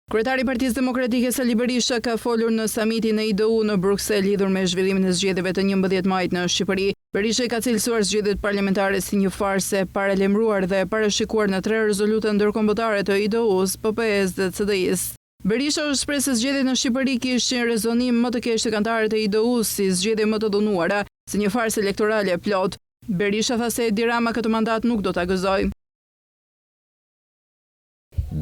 Kryetari i Partisë Demokratike Sali Berisha ka folur në samitin e IDU në Bruksel lidhur me zhvillimin e zgjedhjeve të 11 majit në Shqipëri. Berisha ka cilësuar zgjedhjet parlamentare si një farse paralajmëruar dhe parashikuar në 3 rezoluta ndërkombëtare të IDU-s, PPE-s dhe CDI-s. Berisha u shpreh se zgjedhjet në Shqipëri kishin rezonim më të keq të anëtarët e IDU-s si zgjedhje më të dhunuara, si një farsë elektorale plot. Berisha tha se Edi Rama këtë mandat nuk do ta gëzojë.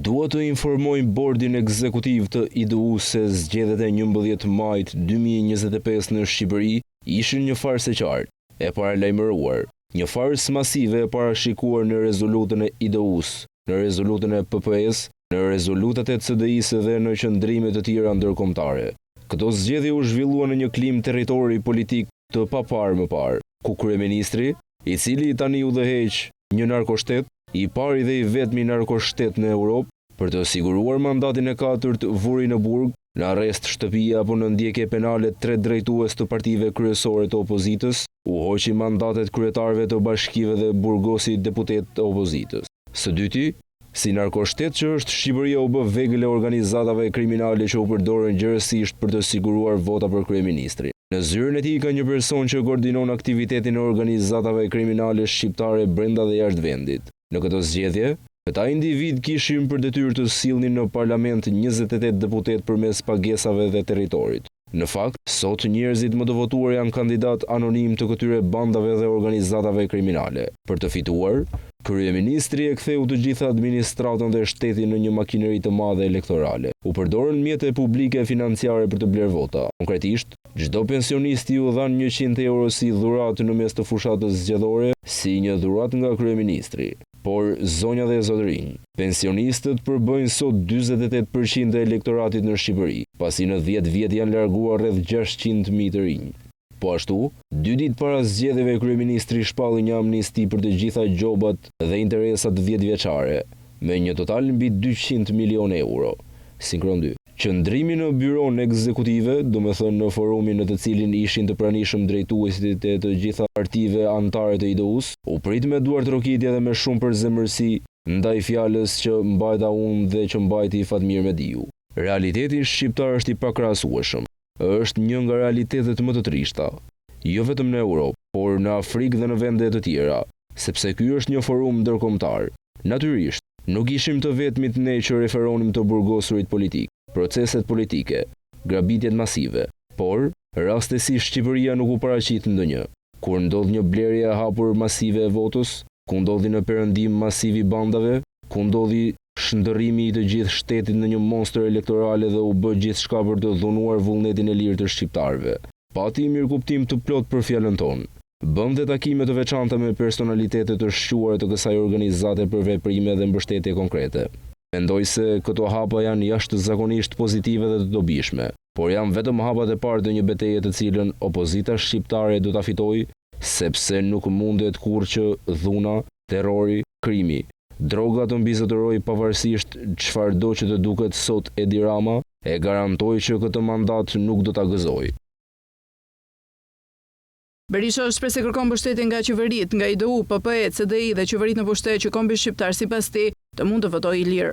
Dua të informojmë bordin ekzekutiv të IDU se zgjedhjet e 11 majit 2025 në Shqipëri ishin një farsë e qartë, e paralajmëruar, një farsë masive e parashikuar në rezolutën e IDU-s, në rezolutën e PPE-s, në rezolutat e CDI-s dhe në qëndrime të tjera ndërkombëtare. Këto zgjedhje u zhvilluan në një klim territori politik të paparë më parë, ku kryeministri, i cili tani udhëheq një narkoshtet, i pari dhe i vetmi narkoshtet në Europë, për të siguruar mandatin e 4 vuri në burg, në arrest shtëpia apo në ndjekje penale 3 drejtues të partive kryesore të opozitës, u hoqi mandatet kryetarëve të bashkive dhe burgosi deputet të opozitës. Së dyti, si narkoshtet që është Shqipëria u bë vegël e organizatave kriminale që u përdorën gjërësisht për të siguruar vota për kryeministrin. Në zyrën e tij ka një person që koordinon aktivitetin e organizatave kriminale shqiptare brenda dhe jashtë vendit. Në këtë zgjedhje, këta individ kishin për detyrë të sillnin në parlament 28 deputet përmes pagesave dhe territorit. Në fakt, sot njerëzit më të votuar janë kandidat anonim të këtyre bandave dhe organizatave kriminale. Për të fituar, kryeministri e ktheu të gjitha administratën dhe shtetin në një makineri të madhe elektorale. U përdorën mjete publike financiare për të bler vota. Konkretisht, çdo pensionist u dhan 100 euro si dhuratë në mes të fushatës zgjedhore, si një dhuratë nga kryeministri. Por, zonja dhe zotërinj, pensionistët përbëjnë sot 48% e elektoratit në Shqipëri, pasi në 10 vjet janë larguar rreth 600.000 të rinj. Po ashtu, 2 ditë para zgjedhjeve kryeministri shpalli një amnisti për të gjitha gjobat dhe interesat 10 vjeçare, me një total mbi 200 milion euro. Sinkron 2. Qëndrimi në byron ekzekutive, domethënë në forumin në të cilin ishin të pranishëm drejtuesit e të gjitha partive anëtare të IDU-s, u prit me duart rokitje dhe me shumë përzemërsi ndaj fjalës që mbajta unë dhe që mbajti Fatmir Mediu. Realiteti shqiptar është i pakrahasueshëm. Është një nga realitetet më të trishta, jo vetëm në Europë, por në Afrikë dhe në vende të tjera, sepse ky është një forum ndërkombëtar. Natyrisht, nuk ishim të vetmit ne që referonim të burgosurit politik, proceset politike, grabitjet masive, por raste si Shqipëria nuk u paraqit ndonjë. Kur ndodh një blerje e hapur masive e votës, ku ndodhi në perëndim masiv i bandave, ku ndodhi shndërrimi i të gjithë shtetit në një monstër elektorale dhe u bë gjithçka për të dhunuar vullnetin e lirë të shqiptarëve. Pati mirëkuptim të plot për fjalën tonë. Bëm dhe takime të veçanta me personalitete të shquara të kësaj organizate për veprime dhe mbështetje konkrete. Mendoj se këto hapa janë jashtëzakonisht pozitive dhe të dobishme, por janë vetëm hapat e parë të një betejë të cilën opozita shqiptare do ta fitojë, sepse nuk mundet kurrë që dhuna, terrori, krimi, droga të mbizotërojë pavarësisht çfarëdo që të duket sot Edi Rama, e garantoj që këtë mandat nuk do ta gëzojë. Berisha shpreh se kërkon mbështetje nga qeveritë, nga IDU, PPE, CDI dhe qeveritë në pushtet që kombi shqiptar sipas tij të mund të votojë i lirë.